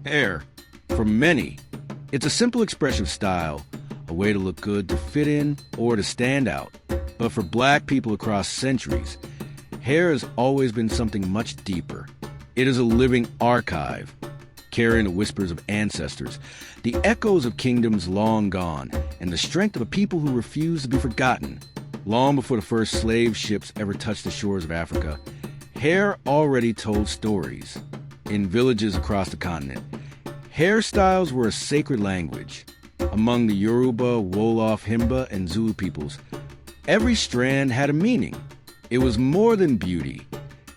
Hair, for many, it's a simple expression of style, a way to look good, to fit in, or to stand out. But for Black people across centuries, hair has always been something much deeper. It is a living archive, carrying the whispers of ancestors, the echoes of kingdoms long gone, and the strength of a people who refuse to be forgotten. Long before the first slave ships ever touched the shores of Africa, hair already told stories. In villages across the continent, hairstyles were a sacred language. Among the Yoruba, Wolof, Himba, and Zulu peoples, every strand had a meaning. It was more than beauty.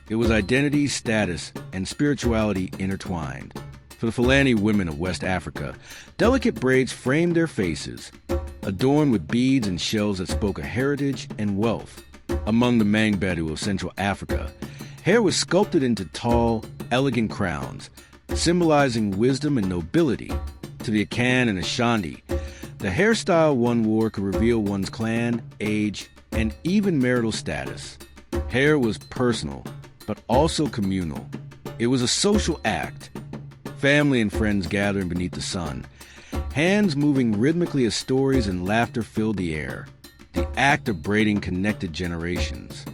It was identity, status, and spirituality intertwined. For the Fulani women of West Africa, delicate braids framed their faces, adorned with beads and shells that spoke of heritage and wealth. Among the Mangbetu of Central Africa, hair was sculpted into tall, elegant crowns, symbolizing wisdom and nobility. To the Akan and Ashanti, the hairstyle one wore could reveal one's clan, age, and even marital status. Hair was personal, but also communal. It was a social act. Family and friends gathering beneath the sun, hands moving rhythmically as stories and laughter filled the air. The act of braiding connected generations.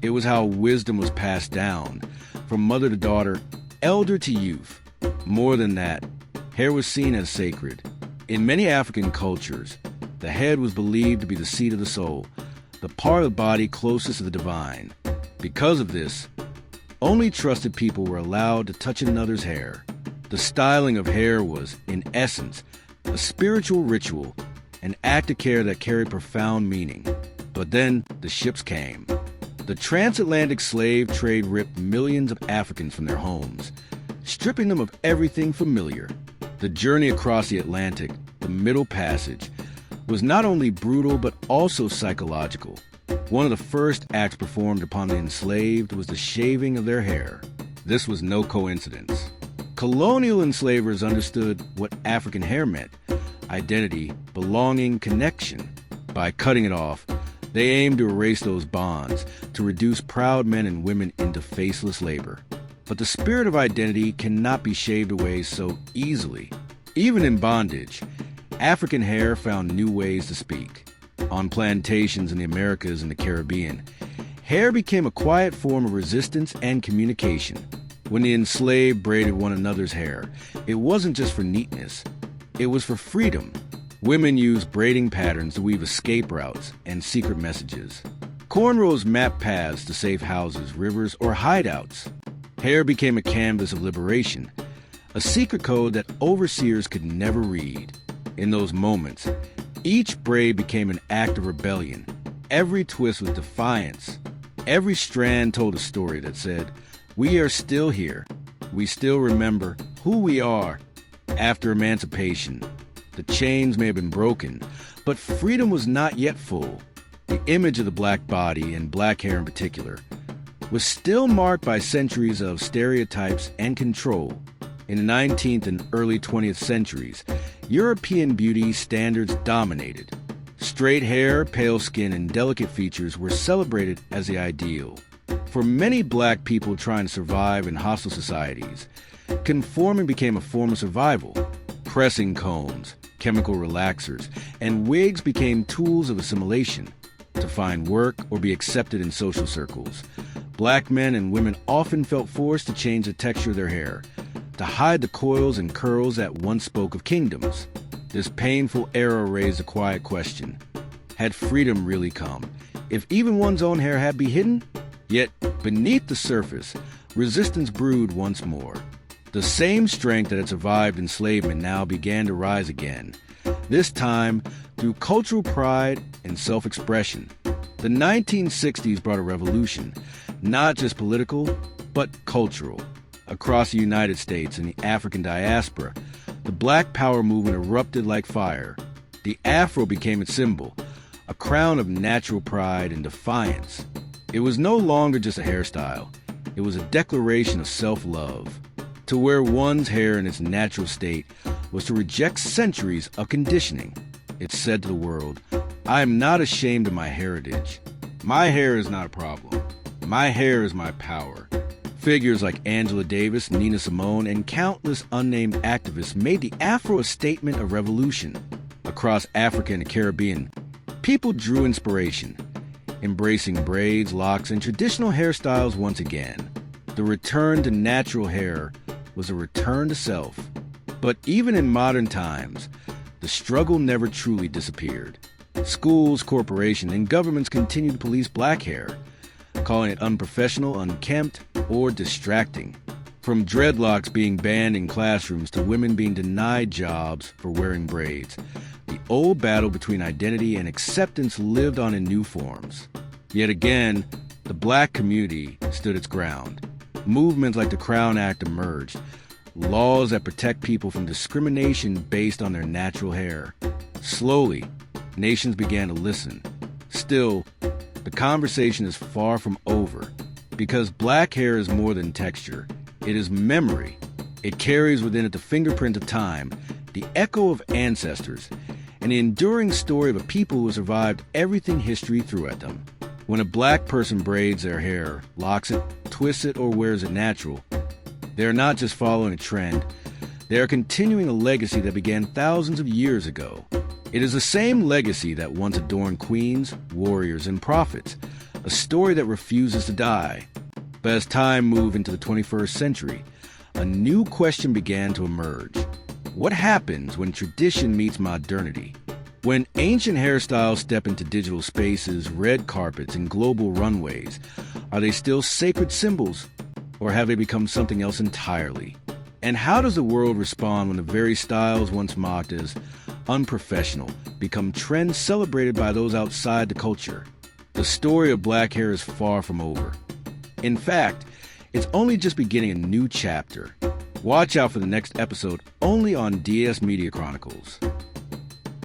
It was how wisdom was passed down, from mother to daughter, elder to youth. More than that, hair was seen as sacred. In many African cultures, the head was believed to be the seat of the soul, the part of the body closest to the divine. Because of this, only trusted people were allowed to touch another's hair. The styling of hair was, in essence, a spiritual ritual, an act of care that carried profound meaning. But then the ships came. The transatlantic slave trade ripped millions of Africans from their homes, stripping them of everything familiar. The journey across the Atlantic, the Middle Passage, was not only brutal but also psychological. One of the first acts performed upon the enslaved was the shaving of their hair. This was no coincidence. Colonial enslavers understood what African hair meant: identity, belonging, connection. By cutting it off, they aimed to erase those bonds, to reduce proud men and women into faceless labor. But the spirit of identity cannot be shaved away so easily. Even in bondage, African hair found new ways to speak. On plantations in the Americas and the Caribbean, hair became a quiet form of resistance and communication. When the enslaved braided one another's hair, it wasn't just for neatness, it was for freedom. Women used braiding patterns to weave escape routes and secret messages. Cornrows mapped paths to safe houses, rivers, or hideouts. Hair became a canvas of liberation, a secret code that overseers could never read. In those moments, each braid became an act of rebellion. Every twist was defiance. Every strand told a story that said, "We are still here. We still remember who we are." After emancipation, the chains may have been broken, but freedom was not yet full. The image of the Black body, and Black hair in particular, was still marked by centuries of stereotypes and control. In the 19th and early 20th centuries, European beauty standards dominated. Straight hair, pale skin, and delicate features were celebrated as the ideal. For many Black people trying to survive in hostile societies, conforming became a form of survival. Pressing combs, chemical relaxers, and wigs became tools of assimilation. To find work or be accepted in social circles, Black men and women often felt forced to change the texture of their hair, to hide the coils and curls that once spoke of kingdoms. This painful era raised a quiet question. Had freedom really come, if even one's own hair had to be hidden? Yet, beneath the surface, resistance brewed once more. The same strength that had survived enslavement now began to rise again, this time through cultural pride and self-expression. The 1960s brought a revolution, not just political, but cultural. Across the United States and the African diaspora, the Black Power movement erupted like fire. The Afro became its symbol, a crown of natural pride and defiance. It was no longer just a hairstyle. It was a declaration of self-love. To wear one's hair in its natural state was to reject centuries of conditioning. It said to the world, "I am not ashamed of my heritage. My hair is not a problem. My hair is my power." Figures like Angela Davis, Nina Simone, and countless unnamed activists made the Afro a statement of revolution. Across Africa and the Caribbean, people drew inspiration, embracing braids, locks, and traditional hairstyles once again. The return to natural hair was a return to self. But even in modern times, the struggle never truly disappeared. Schools, corporations, and governments continue to police black hair, calling it unprofessional, unkempt, or distracting. From dreadlocks being banned in classrooms to women being denied jobs for wearing braids, the old battle between identity and acceptance lived on in new forms. Yet again, the black community stood its ground. Movements like the Crown Act emerged, laws that protect people from discrimination based on their natural hair. Slowly, nations began to listen. Still, the conversation is far from over, because black hair is more than texture. It is memory. It carries within it the fingerprint of time, the echo of ancestors, and the enduring story of a people who survived everything history threw at them. When a black person braids their hair, locks it, twists it, or wears it natural, they are not just following a trend, they are continuing a legacy that began thousands of years ago. It is the same legacy that once adorned queens, warriors, and prophets, a story that refuses to die. But as time moved into the 21st century, a new question began to emerge. What happens when tradition meets modernity? When ancient hairstyles step into digital spaces, red carpets, and global runways, are they still sacred symbols, or have they become something else entirely? And how does the world respond when the very styles once mocked as unprofessional become trends celebrated by those outside the culture? The story of black hair is far from over. In fact, it's only just beginning a new chapter. Watch out for the next episode only on DS Media Chronicles.